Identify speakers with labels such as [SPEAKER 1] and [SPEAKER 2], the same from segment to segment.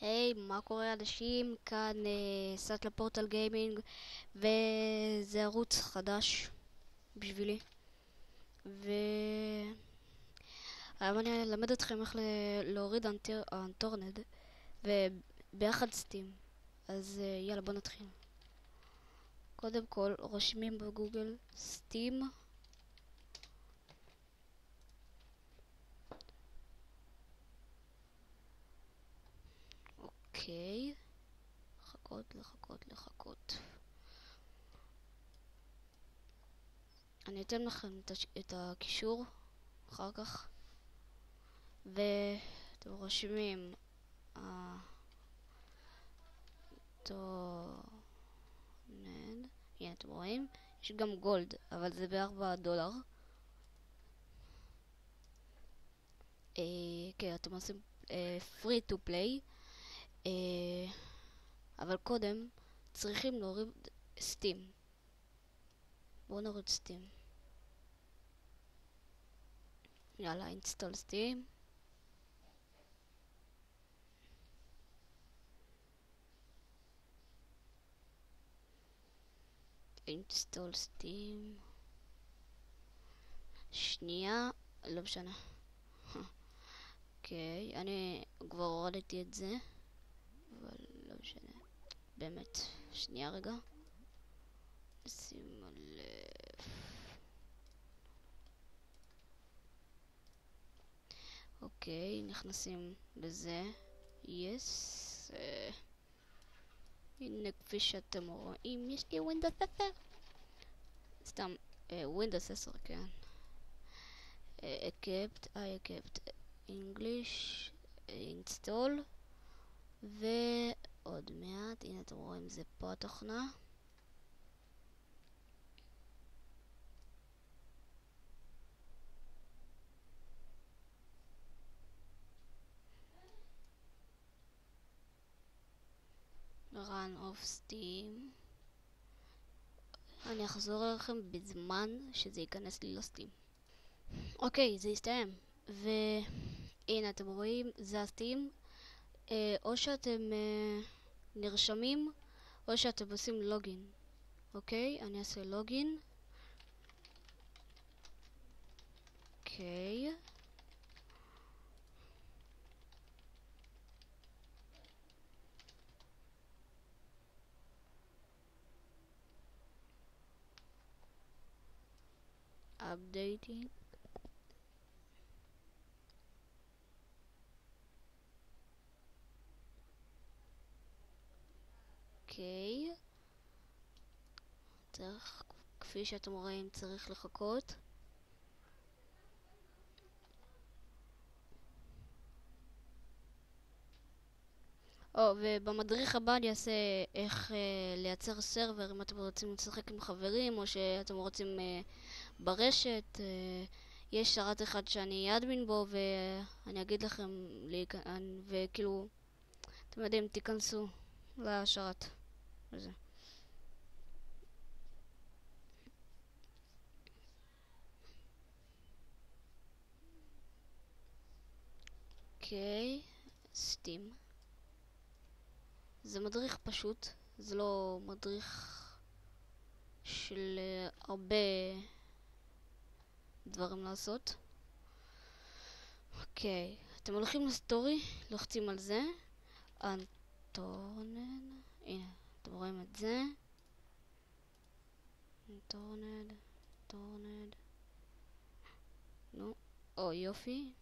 [SPEAKER 1] היי, מה קורה אנשים? כאן סאטלה פורטל גיימינג, וזה ערוץ חדש בשבילי. והיום אני אלמד אתכם איך להוריד אנטורנד וביחד סטים. אז יאללה, בוא נתחיל. קודם כל רושמים בגוגל סטים. אוקיי, לחכות. אני אתן לכם את הקישור אחר כך, ואתם רושמים טורנד. הנה אתם רואים, יש גם גולד, אבל זה $4. כן, אתם עושים free to play, אבל קודם צריכים להוריד סטים. בואו נוריד סטים. יאללה, אינסטול סטים. אינסטול סטים. שנייה, לא משנה. אוקיי, אני כבר הורדתי את זה, אבל לא משנה. באמת, שנייה רגע. שימו לב. אוקיי, נכנסים לזה. יס. הנה, כפי שאתם רואים, יש לי ווינדוס 10. סתם, ווינדוס 10, כן. equipped, I equipped English, install, ועוד מעט, הנה אתם רואים, זה פה התוכנה. run of steam. אני אחזור אליכם בזמן שזה ייכנס לי לסטים. אוקיי, זה יסתיים. והנה אתם רואים, זה הסטים. או שאתם נרשמים, או שאתם עושים לוגין. אוקיי, אני אעשה לוגין. אוקיי. updating. אוקיי. כפי שאתם רואים, צריך לחכות. ובמדריך הבא אני אעשה איך לייצר סרבר, אם אתם רוצים לשחק עם חברים או שאתם רוצים ברשת. יש שרת אחד שאני אדמין בו, ואני אגיד לכם וכאילו אתם יודעים, תיכנסו לשרת וזה. אוקיי, סטים. זה מדריך פשוט, זה לא מדריך של הרבה דברים לעשות. אוקיי, אתם הולכים לסטורי, לוחצים על זה, אנטורנד, הנה, אתם רואים את זה, אנטורנד, נו, יופי.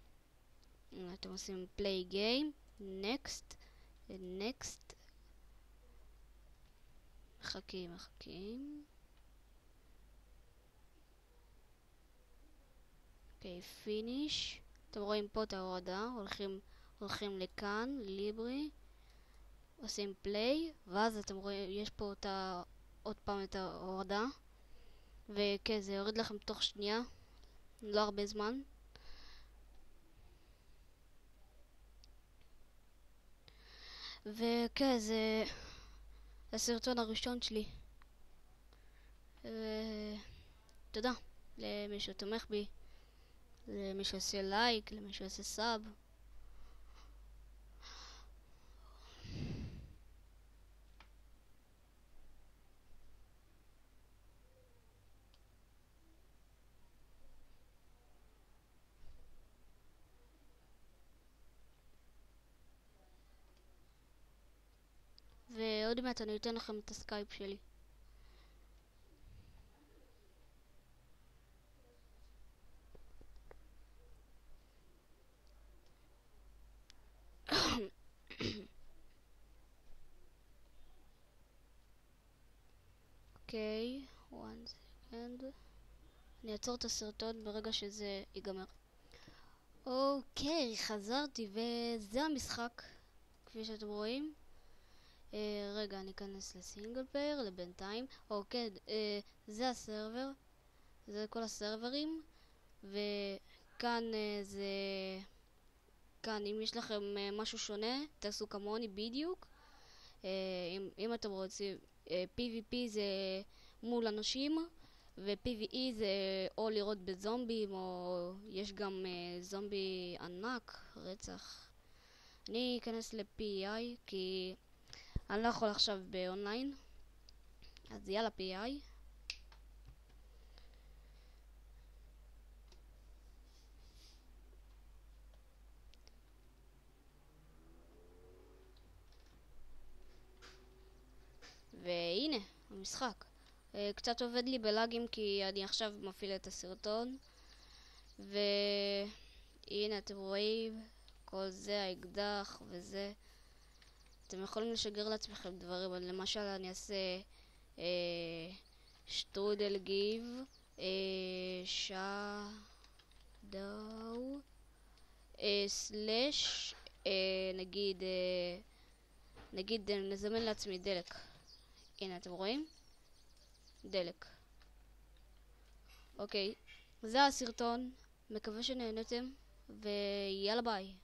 [SPEAKER 1] הנה, אתם עושים play game, next, מחכים. אוקיי, פיניש. אתם רואים פה את ההורדה, הולכים לכאן, ליברי, עושים פליי, ואז אתם רואים, יש פה עוד פעם את ההורדה, וכן, זה יוריד לכם תוך שנייה, לא הרבה זמן. וכן, זה הסרטון הראשון שלי. תודה למי שתומך בי, למי שעושה לייק, למי שעושה סאב. עוד מעט אני אתן לכם את הסקייפ שלי. אוקיי, one second. אני אעצור את הסרטון ברגע שזה ייגמר. אוקיי, חזרתי וזה המשחק, כפי שאתם רואים. רגע, אני אכנס לסינגל פלייר לבינתיים. אוקיי, זה הסרבר, זה כל הסרברים, וכאן כאן אם יש לכם משהו שונה תעשו כמוני בדיוק. אם אתם רוצים, PvP זה מול אנשים, ו-PvE זה או לראות בזומבים, או יש גם זומבי ענק, רצח. אני אכנס ל-PI כי אני לא יכול עכשיו באונליין, אז יאללה PI. והנה המשחק. קצת עובד לי בלאגים כי אני עכשיו מפעיל את הסרטון, והנה אתם רואים כל זה, האקדח וזה. אתם יכולים לשגר לעצמכם דברים, למשל אני אעשה שטרודל גיב שדאו סלש נגיד נזמן לעצמי דלק. הנה אתם רואים? דלק. אוקיי, זה הסרטון, מקווה שנהנתם ויאללה ביי.